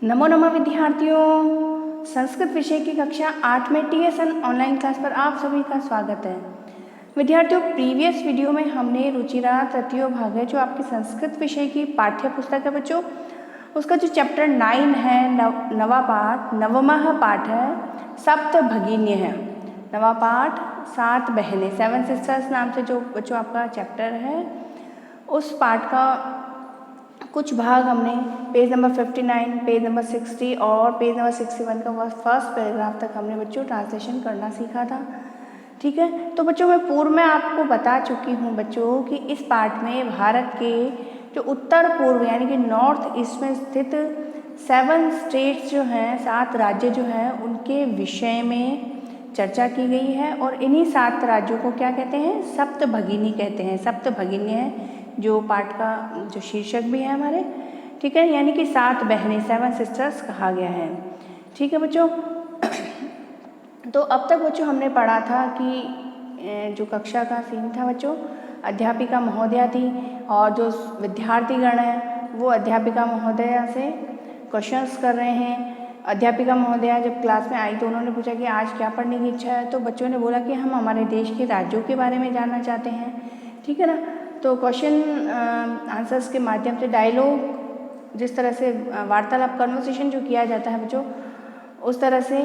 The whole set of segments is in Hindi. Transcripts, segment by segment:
नमो नमः विद्यार्थियों, संस्कृत विषय की कक्षा 8 में TSN ऑनलाइन क्लास पर आप सभी का स्वागत है। विद्यार्थियों, प्रीवियस वीडियो में हमने रुचिरा तृतीय भाग है जो आपकी संस्कृत विषय की पाठ्य पुस्तक है बच्चों, उसका जो चैप्टर 9 है नवमः पाठ है सप्त भगिन्य है। नवा पाठ 7 बहनें, 7 सिस्टर्स नाम से जो बच्चों आपका चैप्टर है, उस पाठ का कुछ भाग हमने पेज नंबर 59, पेज नंबर 60 और पेज नंबर 61 का फर्स्ट पैराग्राफ तक हमने बच्चों ट्रांसलेशन करना सीखा था। ठीक है, तो बच्चों मैं पूर्व में आपको बता चुकी हूँ बच्चों कि इस पाठ में भारत के जो उत्तर पूर्व यानी कि नॉर्थ ईस्ट में स्थित 7 स्टेट्स जो हैं, 7 राज्य जो हैं, उनके विषय में चर्चा की गई है। और इन्हीं 7 राज्यों को क्या कहते हैं? सप्त भगिनी कहते हैं। सप्त भगिनी है जो पाठ का जो शीर्षक भी है हमारे, ठीक है, यानी कि 7 बहनें, 7 सिस्टर्स कहा गया है। ठीक है बच्चों, तो अब तक बच्चों हमने पढ़ा था कि जो कक्षा का सीन था बच्चों, अध्यापिका महोदया थी और जो विद्यार्थीगण हैं वो अध्यापिका महोदया से क्वेश्चंस कर रहे हैं। अध्यापिका महोदया जब क्लास में आई तो उन्होंने पूछा कि आज क्या पढ़ने की इच्छा है, तो बच्चों ने बोला कि हम हमारे देश के राज्यों के बारे में जानना चाहते हैं। ठीक है ना, तो क्वेश्चन आंसर्स के माध्यम से डायलॉग, जिस तरह से वार्तालाप कन्वर्सेशन जो किया जाता है बच्चों, उस तरह से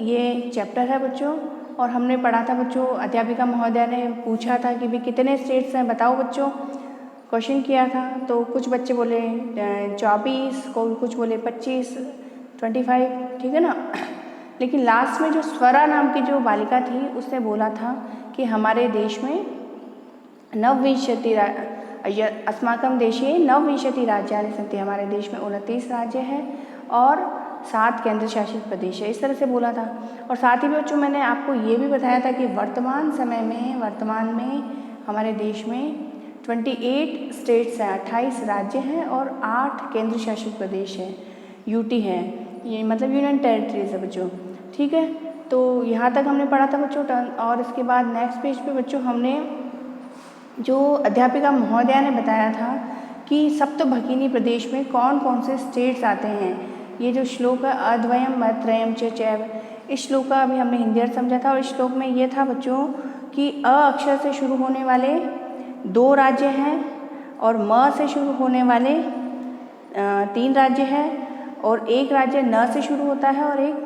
ये चैप्टर है बच्चों। और हमने पढ़ा था बच्चों, अध्यापिका महोदया ने पूछा था कि भी कितने स्टेट्स हैं बताओ बच्चों, क्वेश्चन किया था। तो कुछ बच्चे बोले 24, कुछ बोले 25, 25, ठीक है ना। लेकिन लास्ट में जो स्वरा नाम की जो बालिका थी उसने बोला था कि हमारे देश में अस्माकं देशे नवविंशति राज्यानि सन्ति, हमारे देश में 29 राज्य हैं और 7 केंद्र शासित प्रदेश है, इस तरह से बोला था। और साथ ही बच्चों मैंने आपको ये भी बताया था कि वर्तमान में हमारे देश में 28 स्टेट्स हैं, 28 राज्य हैं और 8 केंद्र शासित प्रदेश हैं, यूटी है, ये मतलब यूनियन टेरिटरीज है बच्चों। ठीक है, तो यहाँ तक हमने पढ़ा था बच्चों। और इसके बाद नेक्स्ट पेज पे बच्चों हमने जो अध्यापिका महोदया ने बताया था कि सप्त भगिनी प्रदेश में कौन कौन से स्टेट्स आते हैं। ये जो श्लोक है अद्वयम मत्रयम च चैव, इस श्लोक का अभी हमने हिंदी अर्थ समझा था। और इस श्लोक में ये था बच्चों कि अ अक्षर से शुरू होने वाले 2 राज्य हैं और म से शुरू होने वाले 3 राज्य हैं और एक राज्य न से शुरू होता है और एक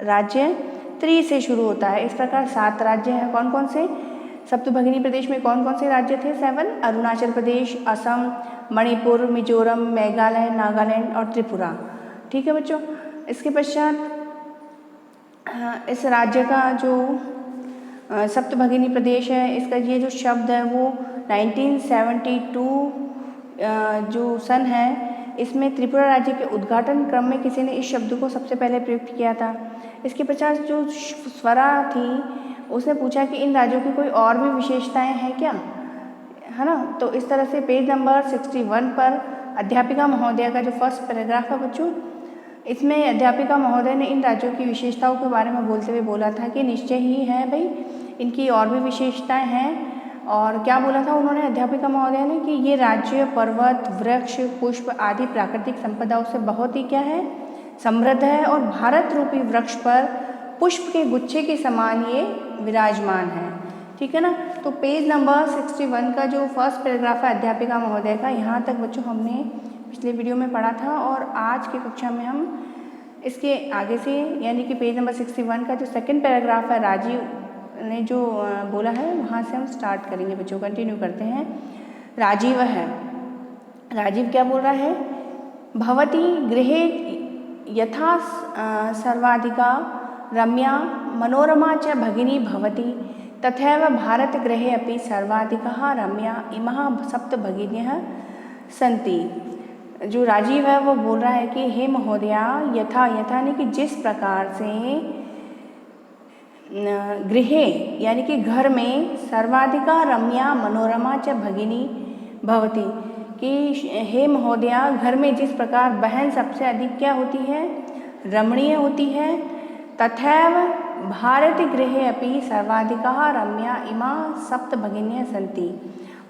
राज्य त्रि से शुरू होता है। इस प्रकार 7 राज्य हैं। कौन कौन से? सप्तभगिनी प्रदेश में कौन कौन से राज्य थे? 7, अरुणाचल प्रदेश, असम, मणिपुर, मिजोरम, मेघालय, नागालैंड और त्रिपुरा। ठीक है बच्चों, इसके पश्चात इस राज्य का जो सप्तभगिनी प्रदेश है, इसका ये जो शब्द है वो 1972 जो सन है, इसमें त्रिपुरा राज्य के उद्घाटन क्रम में किसी ने इस शब्द को सबसे पहले प्रयुक्त किया था। इसके पश्चात जो स्वरा थी उसने पूछा कि इन राज्यों की कोई और भी विशेषताएं हैं क्या, है ना। तो इस तरह से पेज नंबर 61 पर अध्यापिका महोदया का जो फर्स्ट पैराग्राफ है बच्चों, इसमें अध्यापिका महोदय ने इन राज्यों की विशेषताओं के बारे में बोलते हुए बोला था कि निश्चय ही है भाई, इनकी और भी विशेषताएं हैं। और क्या बोला था उन्होंने अध्यापिका महोदय ने कि ये राज्य पर्वत, वृक्ष, पुष्प आदि प्राकृतिक संपदाओं से बहुत ही क्या है, समृद्ध है और भारत रूपी वृक्ष पर पुष्प के गुच्छे के समान ये विराजमान है। ठीक है ना, तो पेज नंबर 61 का जो फर्स्ट पैराग्राफ है अध्यापिका महोदय का, यहाँ तक बच्चों हमने पिछले वीडियो में पढ़ा था। और आज की कक्षा में हम इसके आगे से यानी कि पेज नंबर 61 का जो सेकंड पैराग्राफ है राजीव ने जो बोला है, वहाँ से हम स्टार्ट करेंगे बच्चों, कंटिन्यू करते हैं। राजीव है, राजीव क्या बोल रहा है? भवती गृहे यथा सर्वाधिका रम्या मनोरमा च भगिनी भवती तथैव भारतगृहे अपि सर्वाधिका रम्या इमः सप्त भगिन्यः सन्ति। जो राजीव है वो बोल रहा है कि हे महोदया, यथा यानी कि जिस प्रकार से गृहे यानी कि घर में सर्वाधिका रम्या मनोरमा च भगिनी भवती, कि हे महोदया घर में जिस प्रकार बहन सबसे अधिक क्या होती है, रमणीय होती है, तथैव भारत गृहे अपि सर्वाधिका रम्या इमा सप्त भगिन्यः सन्ति,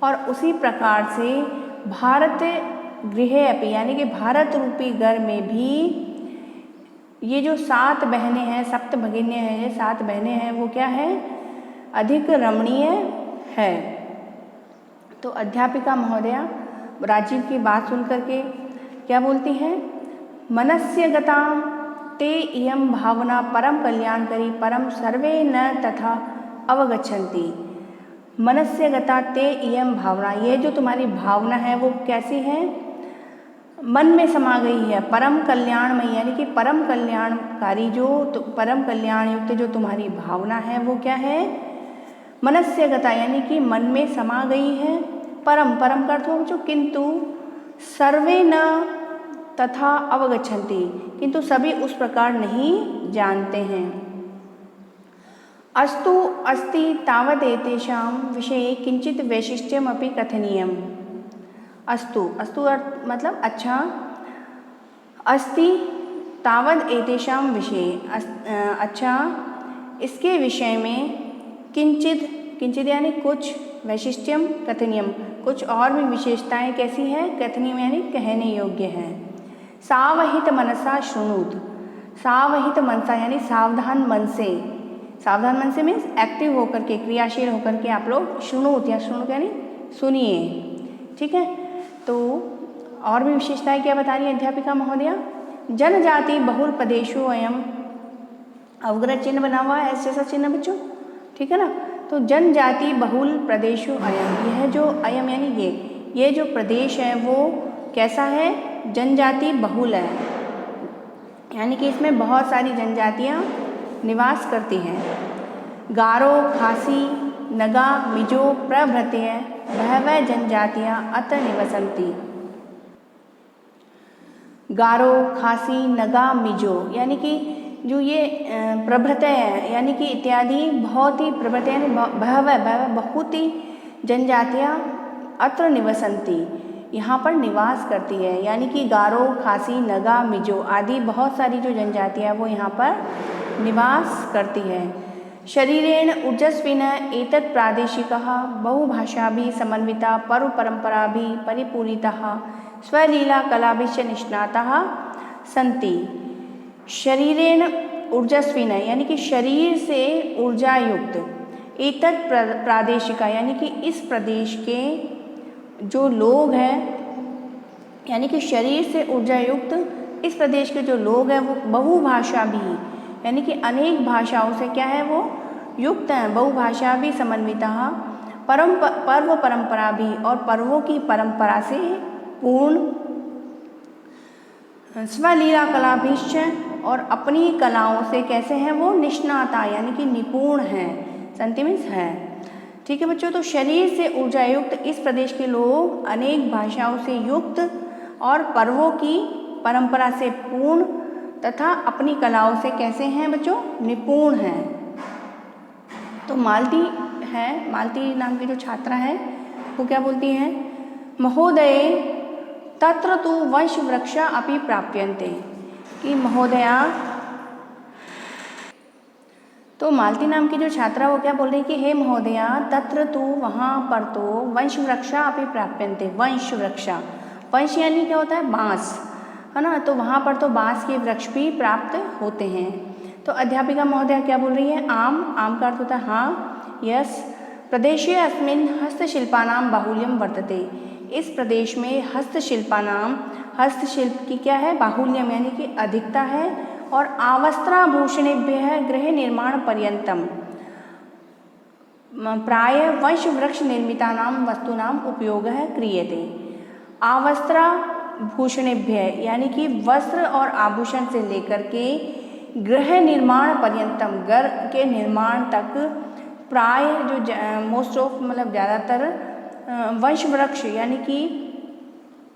और उसी प्रकार से भारत गृहे अपि यानी कि भारत रूपी घर में भी ये जो 7 बहनें हैं, सप्त भगिन्य हैं, ये 7 बहनें हैं, वो क्या है, अधिक रमणीय है। तो अध्यापिका महोदया राजीव की बात सुन करके क्या बोलती हैं, मनस्य गताम ते इयं भावना परम कल्याणकरी परम सर्वे न तथा अवगच्छन्ति। मनस्य गता ते इयं भावना, ये जो तुम्हारी भावना है वो कैसी है, मन में समा गई है, परम कल्याणमयी यानी कि परम कल्याणकारी जो परम कल्याण युक्त जो तुम्हारी भावना है वो क्या है, मनस्य गता यानी कि मन में समा गई है। परम, परम का अर्थ हो जो किंतु, सर्वे न तथा अवगच्छन्ति, किंतु सभी उस प्रकार नहीं जानते हैं। अस्तु अस्ति तावदेतेषां विषये किंचित वैशिष्ट्यमपि कथनीयम्। अस्तु, अस्तु अर्थ मतलब अच्छा, अस्ति तावद एतेषां विषये, अच्छा इसके विषय में, किंचित, किंचित यानी कुछ, वैशिष्ट्यम कथनीयम, कुछ और भी विशेषताएं कैसी हैं, कथनीयम यानी कहने योग्य हैं। सावहित मनसा शृणुत, सावहित मनसा यानी सावधान मन से, सावधान मन से मीन्स एक्टिव होकर के, क्रियाशील होकर के आप लोग शृणुत, या शृणुत यानी सुनिए, ठीक है। तो और भी विशेषताएं क्या बता रही है अध्यापिका महोदया, जनजाति बहुल प्रदेशो अयम, अवग्रह चिन्ह बना हुआ है, ऐसे जैसा चिन्ह बच्चों, ठीक है ना। तो जनजाति बहुल प्रदेशो अयम, यह जो अयम यानी ये जो प्रदेश है वो कैसा है, जनजाति बहुल है, यानी कि इसमें बहुत सारी जनजातियाँ निवास करती हैं। गारो, खासी, नगा, मिजो प्रभृतय बहवः जनजातियाँ अत्र निवसन्ति। गारो, खासी, नगा, मिजो यानी कि जो ये प्रभृतय है यानी कि इत्यादि बहुत ही प्रभृतय यानी बहवः बहुत ही जनजातियाँ अत्र निवसन्ति, यहाँ पर निवास करती है, यानी कि गारो, खासी, नगा, मिजो आदि बहुत सारी जो जनजातियाँ वो यहाँ पर निवास करती है। शरीरेण ऊर्जस्विन एतत् प्रादेशिकः बहुभाषाभिः समन्विता पर्वपरम्पराभिः परिपूरितः स्वलीला कलाभिश्च निष्णाताः सन्ति। शरीरेण ऊर्जस्विन यानी कि शरीर से ऊर्जा युक्त, एतत् प्रादेशिका यानी कि इस प्रदेश के जो लोग हैं, यानी कि शरीर से ऊर्जा युक्त इस प्रदेश के जो लोग हैं वो बहुभाषा भी यानी कि अनेक भाषाओं से क्या है वो युक्त हैं। बहुभाषा भी समन्विता, पर्व परंपरा भी और पर्वों की परंपरा से पूर्ण, स्वलीला कलाभिश्च और अपनी कलाओं से कैसे हैं वो निष्णाता यानी कि निपुण हैं, संति मीन्स है, ठीक है बच्चों। तो शरीर से ऊर्जा युक्त इस प्रदेश के लोग अनेक भाषाओं से युक्त और पर्वों की परंपरा से पूर्ण तथा अपनी कलाओं से कैसे हैं बच्चों, निपुण हैं। तो मालती है, मालती नाम की जो छात्रा है वो क्या बोलती हैं, महोदय तत्र तु वंश वृक्षा अपि प्राप्यन्ते, कि महोदया, तो मालती नाम की जो छात्रा वो क्या बोल रही है कि हे महोदया तत्र तु वहाँ पर तो वंश वृक्षा अपि प्राप्यन्ते, वंश वृक्षा, वंश यानी क्या होता है बाँस, है ना, तो वहाँ पर तो बाँस के वृक्ष भी प्राप्त होते हैं। तो अध्यापिका महोदया क्या बोल रही है, आम, आम का अर्थ होता है हाँ, यस। प्रदेशे अस्मिन् हस्तशिल्पानां बाहुल्यम वर्तते, इस प्रदेश में हस्तशिल्पानां, हस्तशिल्प की क्या है बाहुल्यम यानी कि अधिकता है, और आवस्त्राभूषणेभ्यः गृह निर्माण पर्यंतम प्राय वंश वृक्ष निर्मितानां वस्तूनां उपयोगः क्रियते। आवस्त्राभूषणेभ्य यानी कि वस्त्र और आभूषण से लेकर के गृह निर्माण पर्यंतम, घर के निर्माण तक, प्राय जो मोस्ट ऑफ मतलब ज़्यादातर वंश वृक्ष यानी कि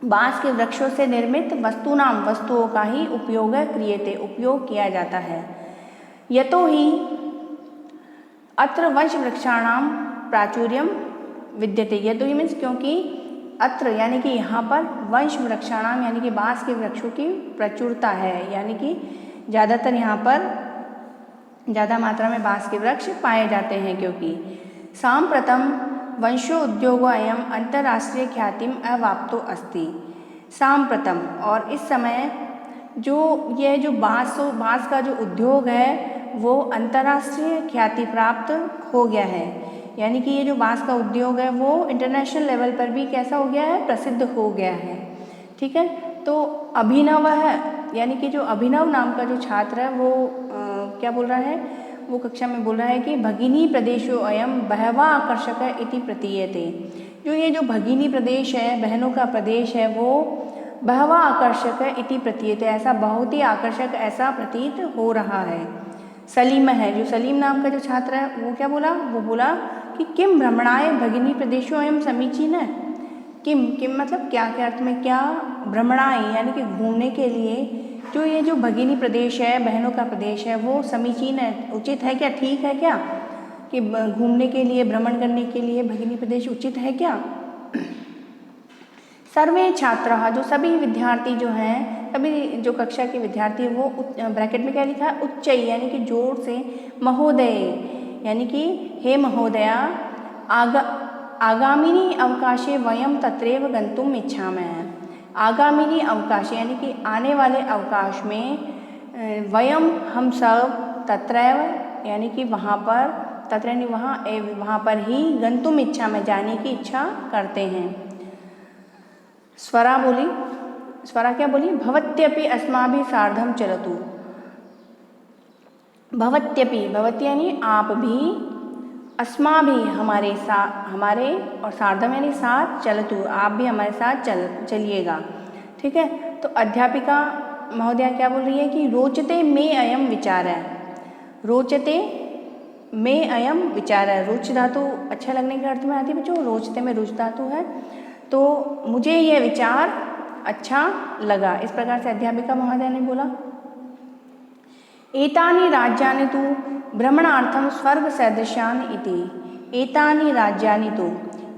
बाँस के वृक्षों से निर्मित वस्तुनाम, वस्तुओं का ही उपयोग क्रियते, उपयोग किया जाता है। यतो ही अत्र वंश वृक्षाणां प्राचुर्यम विद्यते, यतो ही मीन्स क्योंकि अत्र यानी कि यहाँ पर वंश वृक्षाणाम यानी कि बाँस के वृक्षों की प्रचुरता है, यानी कि ज़्यादातर यहाँ पर ज़्यादा मात्रा में बाँस के वृक्ष पाए जाते हैं, क्योंकि सांप्रतम वंशो उद्योगो अयम अंतर्राष्ट्रीय ख्यातिम अवाप्तो अस्ति। सांप्रतम, और इस समय जो यह जो बाँस का जो उद्योग है वो अंतर्राष्ट्रीय ख्याति प्राप्त हो गया है। यानी कि ये जो बाँस का उद्योग है वो इंटरनेशनल लेवल पर भी कैसा हो गया है, प्रसिद्ध हो गया है। ठीक है, तो अभिनव है, यानी कि जो अभिनव नाम का जो छात्र है वो क्या बोल रहा है, वो कक्षा में बोल रहा है कि भगिनी प्रदेशो अयम बहवा आकर्षक इति प्रतीयते। जो ये जो भगिनी प्रदेश है, बहनों का प्रदेश है, वो बहवा आकर्षक इति प्रतीयते, ऐसा बहुत ही आकर्षक ऐसा प्रतीत हो रहा है। सलीम है, जो सलीम नाम का जो छात्र है वो क्या बोला, वो बोला कि किम भ्रमणाय भगिनी प्रदेशो अयम समीचीन है। किम मतलब क्या के अर्थ में, क्या, भ्रमणाय यानी कि घूमने के लिए जो ये जो भगिनी प्रदेश है, बहनों का प्रदेश है, वो समीचीन है, उचित है क्या, ठीक है क्या, कि घूमने के लिए, भ्रमण करने के लिए भगिनी प्रदेश उचित है क्या। सर्वे छात्राः, जो सभी विद्यार्थी जो हैं, सभी जो कक्षा के विद्यार्थी वो ब्रैकेट में क्या लिखा है, उच्चै यानी कि जोर से, महोदय यानी कि हे महोदया, आगामिनी अवकाशे वयम तत्रैव गन्तुम् इच्छामः। आगामिनी अवकाश यानी कि आने वाले अवकाश में, वयम हम सब, तत्रैव यानी कि वहाँ पर, तत्र यानी वहाँ पर ही, गन्तुम् इच्छा में जाने की इच्छा करते हैं। स्वरा बोली, स्वरा क्या बोली, भवत्यपि अस्माभिः सार्धं चलतु। भवत्यपि, भवती यानी आप भी, अस्माभिः हमारे साथ, हमारे, और सार्धम यानी साथ, चलतु आप भी हमारे साथ चलिएगा। ठीक है, तो अध्यापिका महोदया क्या बोल रही है कि रोचते में अयम विचार है। रोचते में अयम विचार है, रुच धातु अच्छा लगने के अर्थ में आती है बच्चों, रोचते में रुच धातु है, तो मुझे यह विचार अच्छा लगा। इस प्रकार से अध्यापिका महोदया ने बोला। एतानि राज्यानि तु भ्रमणार्थम स्वर्ग सदृशानि इति। एतानि राज्यानि तु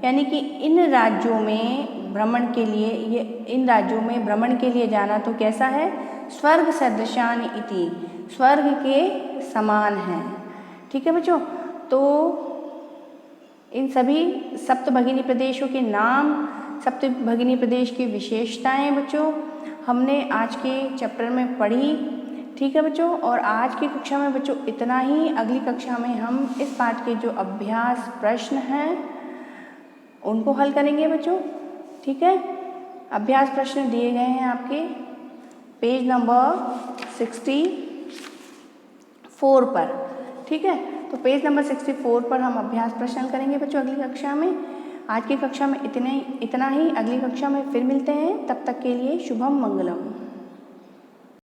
यानी कि इन राज्यों में भ्रमण के लिए, ये इन राज्यों में भ्रमण के लिए जाना तो कैसा है, स्वर्ग सदृशानि इति, स्वर्ग के समान है। ठीक है बच्चों, तो इन सभी सप्त भगिनी प्रदेशों के नाम, सप्त भगिनी प्रदेश की विशेषताएं बच्चों हमने आज के चैप्टर में पढ़ी। ठीक है बच्चों, और आज की कक्षा में बच्चों इतना ही। अगली कक्षा में हम इस पाठ के जो अभ्यास प्रश्न हैं उनको हल करेंगे बच्चों। ठीक है, अभ्यास प्रश्न दिए गए हैं आपके पेज नंबर 64 पर। ठीक है, तो पेज नंबर 64 पर हम अभ्यास प्रश्न करेंगे बच्चों अगली कक्षा में। आज की कक्षा में इतना ही। अगली कक्षा में फिर मिलते हैं, तब तक के लिए शुभम मंगलम।